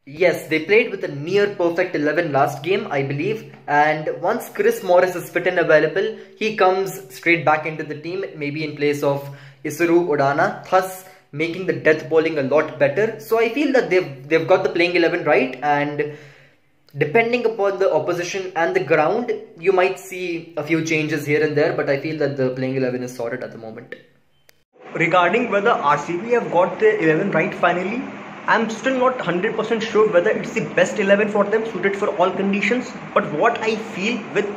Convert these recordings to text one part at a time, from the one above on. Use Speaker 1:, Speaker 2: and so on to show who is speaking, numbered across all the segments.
Speaker 1: Yes, they played with a near perfect 11 last game, I believe. And once Chris Morris is fit and available, he comes straight back into the team, maybe in place of Isuru Udana, thus making the death bowling a lot better. So I feel that they've got the playing 11 right, and depending upon the opposition and the ground, you might see a few changes here and there, but I feel that the playing 11 is sorted at the moment.
Speaker 2: Regarding whether RCB have got the 11 right finally, I'm still not 100% sure whether it's the best 11 for them, suited for all conditions. But what I feel with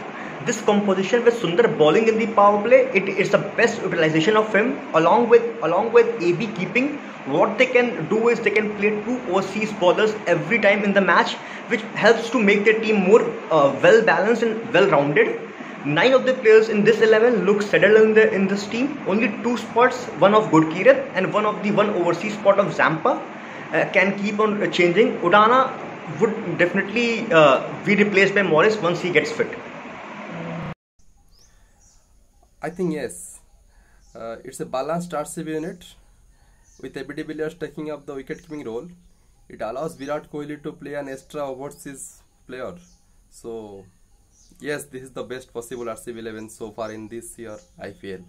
Speaker 2: this composition, with Sundar bowling in the power play, it is the best utilization of him along with AB keeping. What they can do is they can play two overseas bowlers every time in the match, which helps to make their team more well balanced and well rounded. 9 of the players in this 11 look settled in this team. Only 2 spots, one of Gurkirat and one overseas spot of Zampa, can keep on changing. Udana would definitely be replaced by Morris once he gets fit.
Speaker 3: I think yes. It's a balanced RCB unit with AB de Villiers taking up the wicket-keeping role. It allows Virat Kohli to play an extra overseas player. So yes, this is the best possible RCB 11 so far in this year, I feel.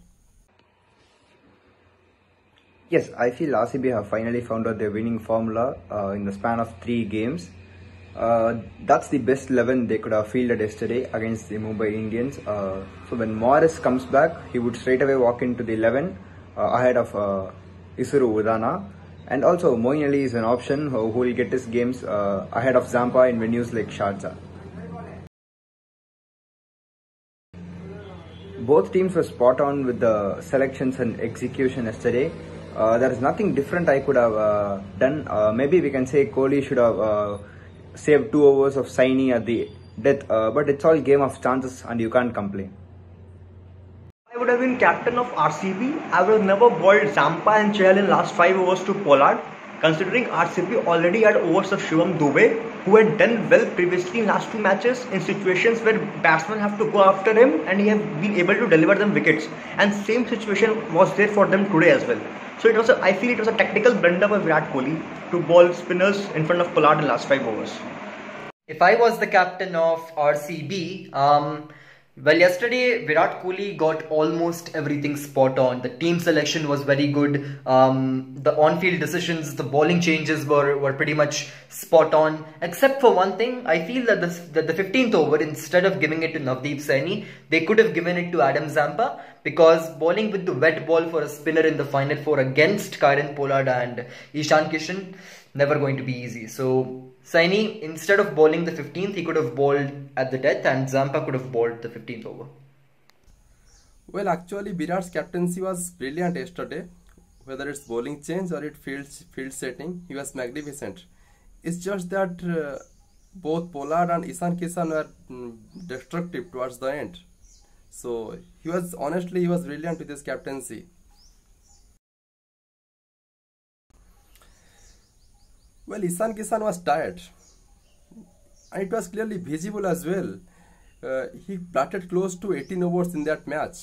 Speaker 4: Yes, I feel RCB have finally found out their winning formula in the span of 3 games. That's the best 11 they could have fielded yesterday against the Mumbai Indians. So when Morris comes back, he would straight away walk into the 11 ahead of Isuru Udana. And also Moeen Ali is an option who will get his games ahead of Zampa in venues like Sharjah. Both teams were spot on with the selections and execution yesterday. There is nothing different I could have done. Maybe we can say Kohli should have saved 2 overs of Saini at the death, but it's all game of chances and you can't complain.
Speaker 2: I would have been captain of RCB. I would have never bowled Zampa and Chahal in last 5 overs to Pollard, considering RCB already had overs of Shivam Dube, who had done well previously in last 2 matches in situations where batsmen have to go after him and he have been able to deliver them wickets. And same situation was there for them today as well. So I feel it was a tactical blunder by Virat Kohli to bowl spinners in front of Pollard in last 5 overs.
Speaker 1: If I was the captain of RCB, well, yesterday Virat Kohli got almost everything spot on. The team selection was very good. The on-field decisions, the bowling changes were pretty much spot on. Except for one thing, I feel that the 15th over, instead of giving it to Navdeep Saini, they could have given it to Adam Zampa, because bowling with the wet ball for a spinner in the final 4 against Kieron Pollard and Ishan Kishan, never going to be easy. So Saini, instead of bowling the 15th, he could have bowled at the death, and Zampa could have bowled the 15th over.
Speaker 3: Well, actually Virat's captaincy was brilliant yesterday. Whether it's bowling change or it field setting, he was magnificent. It's just that both Pollard and Ishan Kishan were destructive towards the end. So he was brilliant with his captaincy. Well, Ishan Kishan was tired, and it was clearly visible as well. He batted close to 18 overs in that match.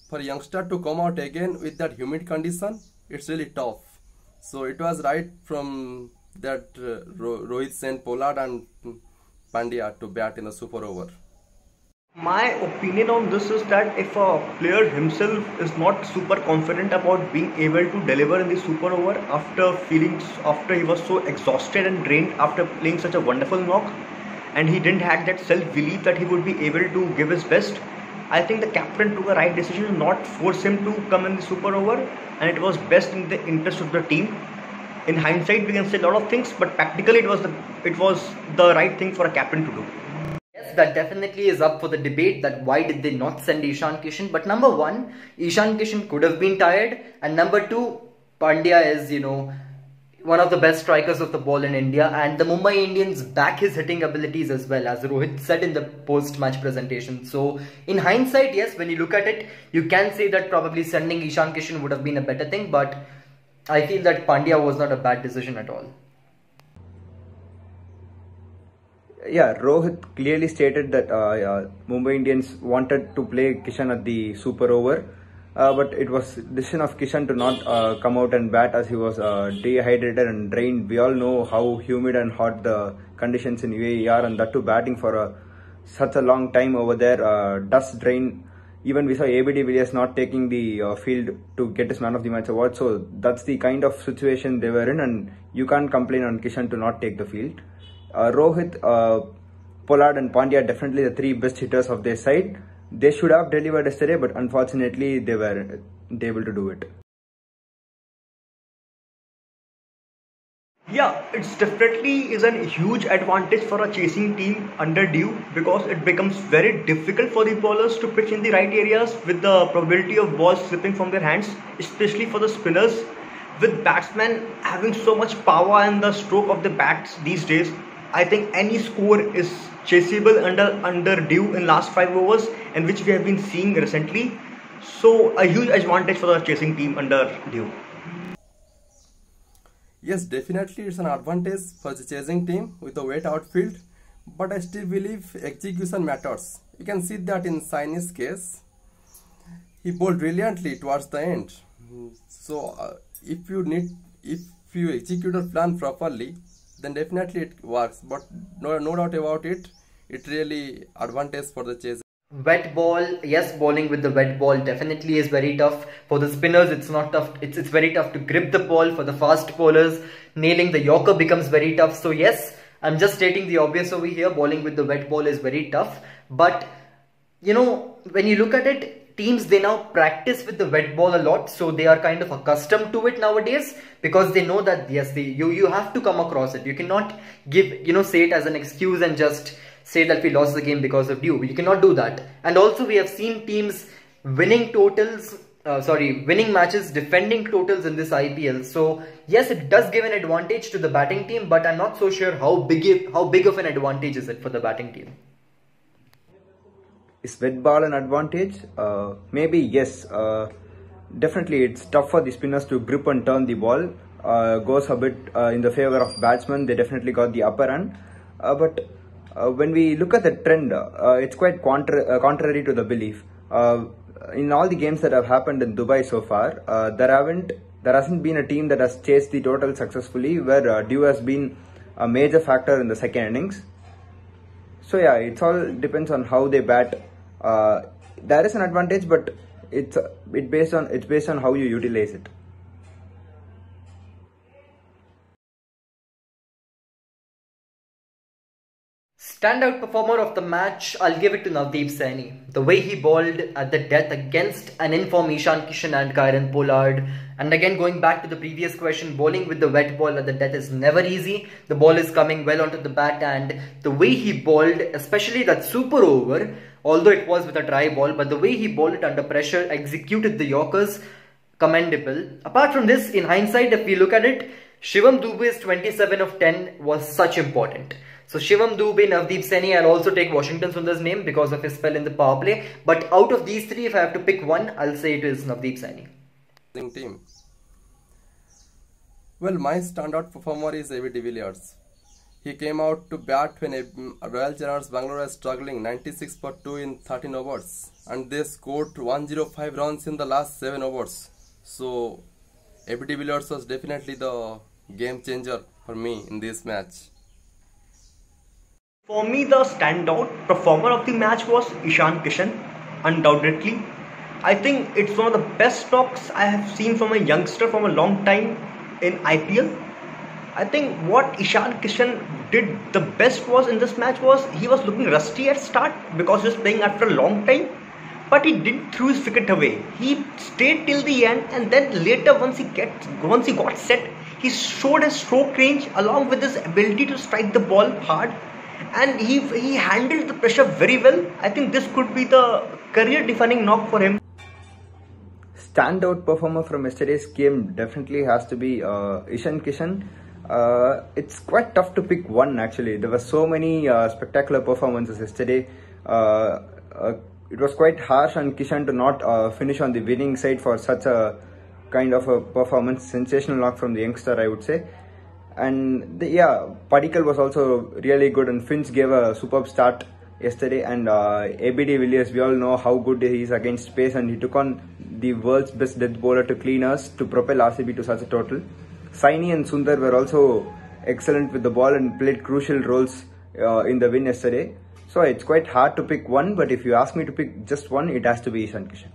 Speaker 3: For a youngster to come out again with that humid condition, it's really tough. So it was right from that Rohit sent Pollard and Pandya to bat in the super over.
Speaker 2: My opinion on this is that if a player himself is not super confident about being able to deliver in the super over after he was so exhausted and drained after playing such a wonderful knock, and he didn't have that self-belief that he would be able to give his best, I think the captain took a right decision to not force him to come in the super over, and it was best in the interest of the team. In hindsight, we can say a lot of things, but practically it was the right thing for a captain to do.
Speaker 1: Yes, that definitely is up for the debate, that why did they not send Ishan Kishan. But number 1, Ishan Kishan could have been tired, and number 2, Pandya is, one of the best strikers of the ball in India, and the Mumbai Indians back his hitting abilities as well, as Rohit said in the post-match presentation. So in hindsight, yes, when you look at it, you can say that probably sending Ishan Kishan would have been a better thing, but I feel that Pandya was not a bad decision at all.
Speaker 4: Yeah, Rohit clearly stated that Mumbai Indians wanted to play Kishan at the super over. but it was decision of Kishan to not come out and bat as he was dehydrated and drained. We all know how humid and hot the conditions in UAE are, and that too batting for such a long time over there. Dust drain. Even we saw ABD Villiers not taking the field to get his man of the match award. So that's the kind of situation they were in, and you can't complain on Kishan to not take the field. Rohit, Pollard and Pandya definitely the three best hitters of their side. They should have delivered yesterday, but unfortunately they weren't able to do it.
Speaker 2: Yeah, it's definitely is a huge advantage for a chasing team under Dew, because it becomes very difficult for the bowlers to pitch in the right areas with the probability of balls slipping from their hands, especially for the spinners. With batsmen having so much power and the stroke of the bats these days, I think any score is chaseable under Dew in last 5 overs, and which we have been seeing recently. So a huge advantage for the chasing team under Dew.
Speaker 3: Yes, definitely it's an advantage for the chasing team with a wet outfield, but I still believe execution matters. You can see that in Saine's case, he bowled brilliantly towards the end. So if you execute a plan properly, then definitely it works. But no doubt about it, it really advantage for the chasing.
Speaker 1: Wet ball, yes, bowling with the wet ball definitely is very tough. For the spinners, it's not tough. It's very tough to grip the ball. For the fast bowlers, nailing the Yorker becomes very tough. So yes, I'm just stating the obvious over here. Bowling with the wet ball is very tough. But you know, when you look at it, teams, they now practice with the wet ball a lot, so they are kind of accustomed to it nowadays, because they know that yes, you have to come across it. You cannot say it as an excuse and just say that we lost the game because of Dew. You cannot do that. And also we have seen teams winning matches, defending totals in this IPL. So yes, it does give an advantage to the batting team, but I'm not so sure how big of an advantage is it for the batting team.
Speaker 4: Is wet ball an advantage? Maybe yes. Definitely it's tough for the spinners to grip and turn the ball. Goes a bit in the favor of batsmen. They definitely got the upper hand. But when we look at the trend, it's quite contrary to the belief. In all the games that have happened in Dubai so far, there hasn't been a team that has chased the total successfully, where Dew has been a major factor in the second innings. So yeah, it all depends on how they bat. There is an advantage, but it's based on how you utilize it.
Speaker 1: Standout performer of the match, I'll give it to Navdeep Saini. The way he bowled at the death against an in-form Ishan Kishan and Kieron Pollard. And again, going back to the previous question, bowling with the wet ball at the death is never easy. The ball is coming well onto the bat, and the way he bowled, especially that super over, although it was with a dry ball, but the way he bowled it under pressure, executed the Yorkers, commendable. Apart from this, in hindsight, if we look at it, Shivam Dube's 27 of 10 was such important. So Shivam Dube, Navdeep Saini, I'll also take Washington Sundar's name because of his spell in the power play. But out of these three, if I have to pick one, I'll say it is Navdeep Saini.
Speaker 3: Team. Well, my standout performer is ABD Villiers. He came out to bat when Royal Challengers Bangalore was struggling, 96 for 2 in 13 overs. And they scored 105 runs in the last 7 overs. So ABD Villiers was definitely the game changer for me in this match.
Speaker 2: For me, the standout performer of the match was Ishan Kishan, undoubtedly. I think it's one of the best knocks I have seen from a youngster from a long time in IPL. I think what Ishan Kishan did the best was in this match was he was looking rusty at start because he was playing after a long time, but he didn't throw his wicket away. He stayed till the end, and then later once he got set, he showed his stroke range along with his ability to strike the ball hard. And he handled the pressure very well. I think this could be the career-defining knock for him.
Speaker 4: Standout performer from yesterday's game definitely has to be Ishan Kishan. It's quite tough to pick one actually. There were so many spectacular performances yesterday. It was quite harsh on Kishan to not finish on the winning side for such a kind of a performance. Sensational knock from the youngster, I would say. And Padikkal was also really good, and Finch gave a superb start yesterday. And ABD Villiers, we all know how good he is against pace, and he took on the world's best death bowler to cleaners to propel RCB to such a total. Saini and Sundar were also excellent with the ball and played crucial roles in the win yesterday. So it's quite hard to pick one, but if you ask me to pick just one, it has to be Ishan Kishan.